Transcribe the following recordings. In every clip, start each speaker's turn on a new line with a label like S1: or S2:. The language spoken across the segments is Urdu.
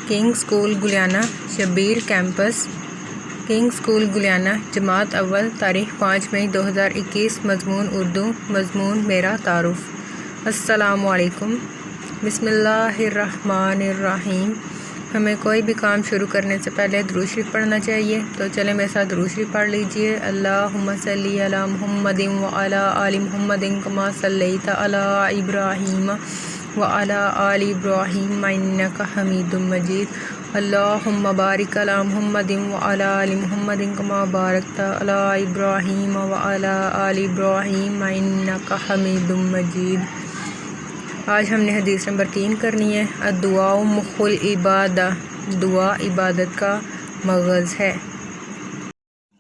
S1: King school Gulyana Shabbir campus King school Gulyana جماعت اول تاریخ 5 مئی 2021 مضمون اردو مضمون میرا تعارف۔ السلام علیکم۔ بسم اللہ الرحمن الرحیم۔ ہمیں کوئی بھی کام شروع کرنے سے پہلے درود شریف پڑھنا چاہیے، تو چلیں میرے ساتھ درود شریف پڑھ لیجئے۔ اللہم صلی علی محمد وعلی آل محمد کما صلیت علی ابراہیم وعلی آل ابراہیم انک حمید مجید۔ اللہم بارک علی محمد وعلی آل محمد کما بارکت علی ابراہیم وعلی آل ابراہیم انک حمید مجید۔ آج ہم نے حدیث نمبر 3 کرنی ہے۔ الدعاء مخ العبادہ، دعا عبادت کا مغز ہے۔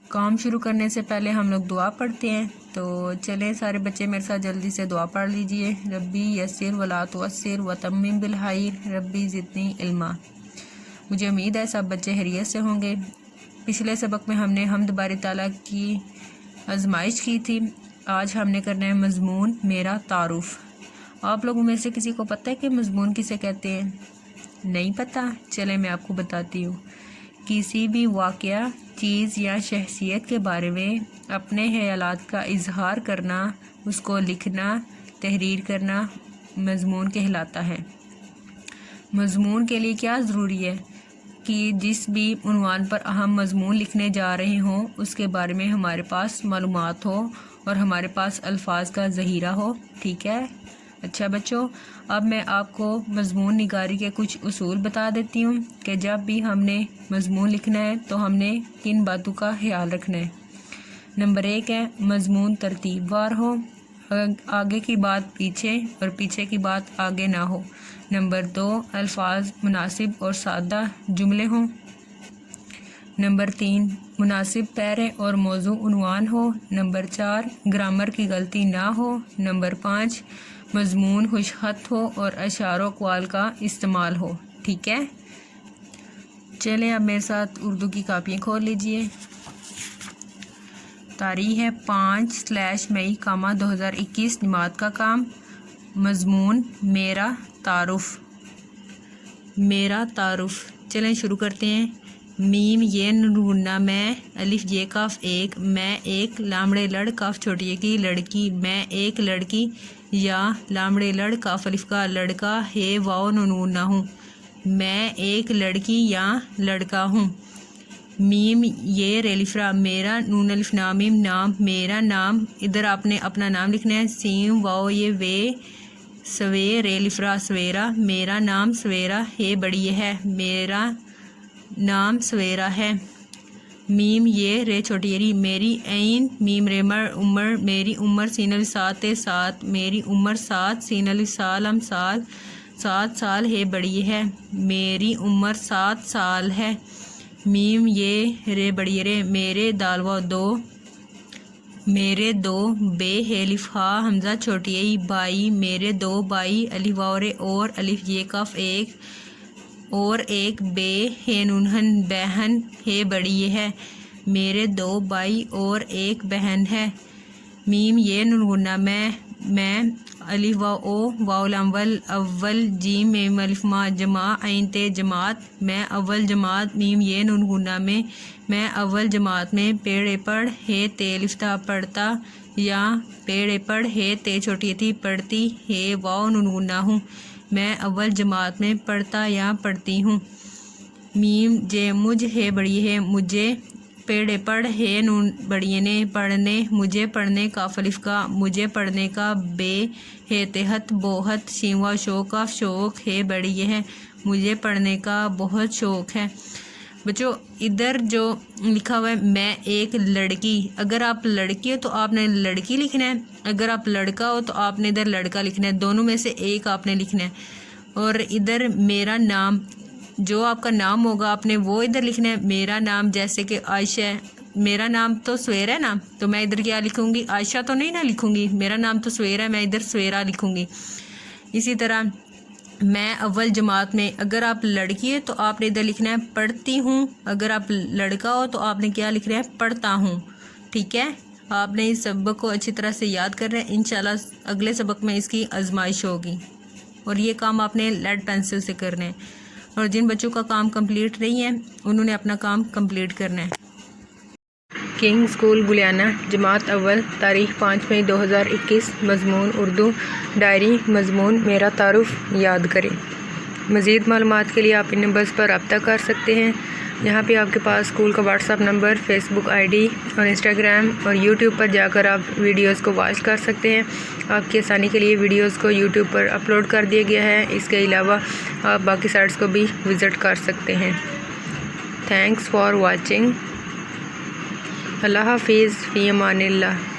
S1: کام شروع کرنے سے پہلے ہم لوگ دعا پڑھتے ہیں، تو چلیں سارے بچے میرے ساتھ جلدی سے دعا پڑھ لیجئے۔ ربی یسر ولا تعسر وتمم بالخیر ربی زدنی علما۔ مجھے امید ہے سب بچے خیریت سے ہوں گے۔ پچھلے سبق میں ہم نے حمد باری تعالیٰ کی آزمائش کی تھی۔ آج ہم نے کرنا ہے مضمون میرا تعارف۔ آپ لوگوں میں سے کسی کو پتہ ہے کہ مضمون کسے کہتے ہیں؟ نہیں پتہ؟ چلیں میں آپ کو بتاتی ہوں۔ کسی بھی واقعہ، چیز یا شخصیت کے بارے میں اپنے خیالات کا اظہار کرنا، اس کو لکھنا، تحریر کرنا مضمون کہلاتا ہے۔ مضمون کے لیے کیا ضروری ہے کہ جس بھی عنوان پر ہم مضمون لکھنے جا رہے ہوں اس کے بارے میں ہمارے پاس معلومات ہو اور ہمارے پاس الفاظ کا ذخیرہ ہو، ٹھیک ہے؟ اچھا بچوں، اب میں آپ کو مضمون نگاری کے کچھ اصول بتا دیتی ہوں کہ جب بھی ہم نے مضمون لکھنا ہے تو ہم نے کن باتوں کا خیال رکھنا ہے۔ نمبر 1 ہے مضمون ترتیب وار ہو، آگے کی بات پیچھے اور پیچھے کی بات آگے نہ ہو۔ نمبر 2 الفاظ مناسب اور سادہ جملے ہوں۔ نمبر 3 مناسب پیرے اور موضوع عنوان ہو۔ نمبر 4 گرامر کی غلطی نہ ہو۔ نمبر 5 مضمون خوش خط ہو اور اشعار و اقوال کا استعمال ہو، ٹھیک ہے؟ چلیں اب میرے ساتھ اردو کی کاپیاں کھول لیجئے۔ تاریخ ہے 5 مئی 2021 جماعت کا کام۔ مضمون میرا تعارف۔ میرا تعارف، چلیں شروع کرتے ہیں۔ میم یہ نونہ میں، الف یہ کاف ایک، میں ایک لامڑے لڑ کاف چھوٹی کی لڑکی، میں ایک لڑکی، یا لامڑے لڑ کاف الف کا لڑکا، ہے واو نون نہ ہوں، میں ایک لڑکی یا لڑکا ہوں۔ میم یہ ریلفرا میرا، نون الف نام میم نام، میرا نام، ادھر آپ نے اپنا نام لکھنا ہے۔ سیم واو یہ وے، سوے ریلفرا سویرا، میرا نام سویرا، ہے بڑی ہے، میرا نام سویرا ہے۔ میم یہ رے چھوٹی ری میری، عین میم ریمر عمر، میری عمر، سین الف سات سات، میری عمر 7، سین الف سالم سال، 7 سال، ہے بڑی ہے، میری عمر 7 سال ہے۔ میم یہ رے بڑی رے میرے، دالوا 2، میرے 2، بے ہے الف ہا حمزہ چھوٹی ای بائی، میرے 2 بائی، الف واو رے اور، الف یہ کاف ایک اور ایک، بے ہے نونہن بہن، ہے بڑی ہے، میرے 2 بھائی اور ایک بہن ہے۔ میم یہ نونہ میں، الف واو او، واو الاول اول، جیم میم الف ما جمع، عین تے جماعت، میں اول جماعت، میم یہ نونہ میں اول جماعت میں، پیڑے پڑھ ہے تے الف تا پڑھتا، یا پیڑے پڑھ ہے تے چھوٹی تھی پڑھتی، ہے واو نونہ ہوں، میں اول جماعت میں پڑھتا یا پڑھتی ہوں۔ میم جے مجھ ہے بڑی ہے مجھے، پیڑے پڑھ ہے نون بڑی نے پڑھنے، مجھے پڑھنے کاف الف کا، مجھے پڑھنے کا، بے ہے تحت بہت، شینوا شوق کا شوق، ہے بڑی ہے، مجھے پڑھنے کا بہت شوق ہے۔ بچوں ادھر جو لکھا ہوا ہے میں ایک لڑکی، اگر آپ لڑکی ہو تو آپ نے لڑکی لکھنا ہے، اگر آپ لڑکا ہو تو آپ نے ادھر لڑکا لکھنا ہے، دونوں میں سے ایک آپ نے لکھنا ہے۔ اور ادھر میرا نام، جو آپ کا نام ہوگا آپ نے وہ ادھر لکھنا ہے۔ میرا نام جیسے کہ عائشہ ہے، میرا نام تو سویرا ہے نا، تو میں ادھر کیا لکھوں گی؟ عائشہ تو نہیں نا لکھوں گی، میرا نام تو سویرا ہے، میں ادھر سویرا لکھوں گی۔ اسی طرح میں اول جماعت میں، اگر آپ لڑکی ہے تو آپ نے ادھر لکھنا ہے پڑھتی ہوں، اگر آپ لڑکا ہو تو آپ نے کیا لکھنا ہے؟ پڑھتا ہوں، ٹھیک ہے؟ آپ نے اس سبق کو اچھی طرح سے یاد کر رہے ہیں، انشاءاللہ اگلے سبق میں اس کی آزمائش ہوگی، اور یہ کام آپ نے لیڈ پینسل سے کرنے ہیں۔ اور جن بچوں کا کام کمپلیٹ نہیں ہے انہوں نے اپنا کام کمپلیٹ کرنا ہے۔ کنگ اسکول گلیانہ، جماعت اول، تاریخ 5 مئی 2021، مضمون اردو، ڈائری، مضمون میرا تعارف یاد کریں۔ مزید معلومات کے لیے آپ ان نمبرز پر رابطہ کر سکتے ہیں۔ یہاں پہ آپ کے پاس اسکول کا WhatsApp number, Facebook I D اور انسٹاگرام اور یوٹیوب پر جا کر آپ ویڈیوز کو واچ کر سکتے ہیں۔ آپ کی آسانی کے لیے ویڈیوز کو یوٹیوب پر اپلوڈ کر دیا گیا ہے۔ اس کے علاوہ آپ باقی سائٹس کو بھی وزٹ کر سکتے ہیں۔ Thanks for watching. اللہ حافظ، فی امان اللہ۔